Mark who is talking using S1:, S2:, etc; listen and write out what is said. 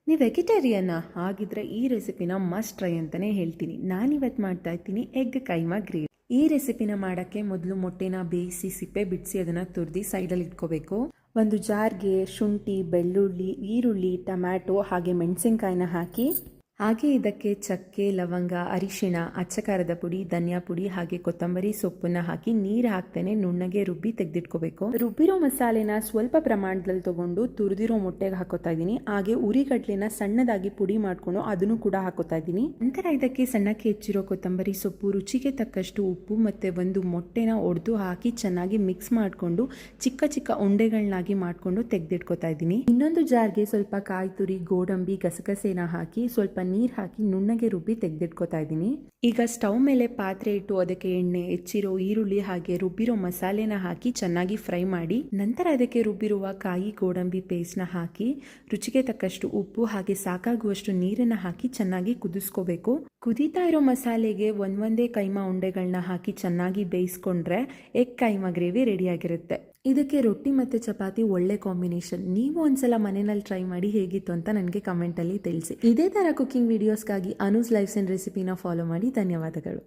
S1: ನೀವು ವೆಜಿಟೇರಿಯನ್ನ ಆಗಿದ್ರೆ ಈ ರೆಸಿಪಿನ ಮಸ್ಟ್ ಟ್ರೈ ಅಂತಲೇ ಹೇಳ್ತೀನಿ. ನಾನಿವತ್ತು ಮಾಡ್ತಾ ಇದ್ದೀನಿ ಎಗ್ ಕೈಮಾ ಗ್ರೇವಿ. ಈ ರೆಸಿಪಿನ ಮಾಡೋಕ್ಕೆ ಮೊದಲು ಮೊಟ್ಟೆನ ಬೇಯಿಸಿ ಸಿಪ್ಪೆ ಬಿಡಿಸಿ ಅದನ್ನು ತುರಿದು ಸೈಡಲ್ಲಿ ಇಟ್ಕೋಬೇಕು. ಒಂದು ಜಾರ್ಗೆ ಶುಂಠಿ, ಬೆಳ್ಳುಳ್ಳಿ, ಈರುಳ್ಳಿ, ಟೊಮ್ಯಾಟೊ ಹಾಗೆ ಮೆಣಸಿನ್ಕಾಯಿನ ಹಾಕಿ ಇದಕ್ಕೆ ಚಕ್ಕೆ, ಲವಂಗ, ಅರಿಶಿಣ, ಅಚ್ಚಕಾರದ ಪುಡಿ, ಧನಿಯಾ ಪುಡಿ ಹಾಗೆ ಕೊತ್ತಂಬರಿ ಸೊಪ್ಪನ್ನ ಹಾಕಿ ನೀರು ಹಾಕ್ತೇನೆ ನುಣ್ಣಗೆ ರುಬ್ಬಿ ತೆಗೆದಿಟ್ಕೋಬೇಕು. ರುಬ್ಬಿರೋ ಮಸಾಲೆನ ಸ್ವಲ್ಪ ಪ್ರಮಾಣದಲ್ಲಿ ತಗೊಂಡು ತುರಿದಿರೋ ಮೊಟ್ಟೆಗೆ ಹಾಕೋತಾ ಇದ್ದೀನಿ. ಹಾಗೆ ಉರಿಗಡ್ಲೆನ ಸಣ್ಣದಾಗಿ ಪುಡಿ ಮಾಡ್ಕೊಂಡು ಅದನ್ನು ಕೂಡ ಹಾಕೋತಾ ಇದ್ದೀನಿ. ನಂತರ ಇದಕ್ಕೆ ಸಣ್ಣಕ್ಕೆ ಹೆಚ್ಚಿರೋ ಕೊತ್ತಂಬರಿ ಸೊಪ್ಪು, ರುಚಿಗೆ ತಕ್ಕಷ್ಟು ಉಪ್ಪು ಮತ್ತೆ ಒಂದು ಮೊಟ್ಟೆನ ಒಡೆದು ಹಾಕಿ ಚೆನ್ನಾಗಿ ಮಿಕ್ಸ್ ಮಾಡಿಕೊಂಡು ಚಿಕ್ಕ ಚಿಕ್ಕ ಉಂಡೆಗಳನ್ನಾಗಿ ಮಾಡಿಕೊಂಡು ತೆಗೆದಿಟ್ಕೋತಾ ಇದ್ದೀನಿ. ಇನ್ನೊಂದು ಜಾರ್ಗೆ ಸ್ವಲ್ಪ ಕಾಯಿ ತುರಿ, ಗೋಡಂಬಿ, ಗಸಗಸೆನ ಹಾಕಿ ಸ್ವಲ್ಪ ನೀರು ಹಾಕಿ ನುಣ್ಣಗೆ ರುಬ್ಬಿ ತೆಗೆದಿಟ್ಕೋತಾ ಇದ್ದೀನಿ. ಈಗ ಸ್ಟವ್ ಮೇಲೆ ಪಾತ್ರೆ ಇಟ್ಟು ಅದಕ್ಕೆ ಎಣ್ಣೆ, ಹೆಚ್ಚಿರೋ ಈರುಳ್ಳಿ ಹಾಗೆ ರುಬ್ಬಿರೋ ಮಸಾಲೆನ ಹಾಕಿ ಚೆನ್ನಾಗಿ ಫ್ರೈ ಮಾಡಿ ನಂತರ ಅದಕ್ಕೆ ರುಬ್ಬಿರುವ ಕಾಯಿ, ಗೋಡಂಬಿ ಪೇಸ್ಟ್ನ ಹಾಕಿ ರುಚಿಗೆ ತಕ್ಕಷ್ಟು ಉಪ್ಪು ಹಾಗೆ ಸಾಕಾಗುವಷ್ಟು ನೀರನ್ನ ಹಾಕಿ ಚೆನ್ನಾಗಿ ಕುದಿಸ್ಕೋಬೇಕು. ಕುದೀತಾ ಇರೋ ಮಸಾಲೆಗೆ ಒಂದೇ ಕೈಮಾ ಉಂಡೆಗಳನ್ನ ಹಾಕಿ ಚೆನ್ನಾಗಿ ಬೇಯಿಸ್ಕೊಂಡ್ರೆ ಎಗ್ ಕೈಮಾ ಗ್ರೇವಿ ರೆಡಿಯಾಗಿರುತ್ತೆ. ಇದಕ್ಕೆ ರೊಟ್ಟಿ ಮತ್ತು ಚಪಾತಿ ಒಳ್ಳೆ ಕಾಂಬಿನೇಷನ್. ನೀವು ಒಂದ್ಸಲ ಮನೆಯಲ್ಲಿ ಟ್ರೈ ಮಾಡಿ ಹೇಗಿತ್ತು ಅಂತ ನನಗೆ ಕಮೆಂಟಲ್ಲಿ ತಿಳಿಸಿ. ಇದೇ ಥರ ಕುಕಿಂಗ್ ವಿಡಿಯೋಸ್ಗಾಗಿ ಅನೂಸ್ ಲೈಫ್ಸ್ ಆ್ಯಂಡ್ ರೆಸಿಪಿನ ಫಾಲೋ ಮಾಡಿ. ಧನ್ಯವಾದಗಳು.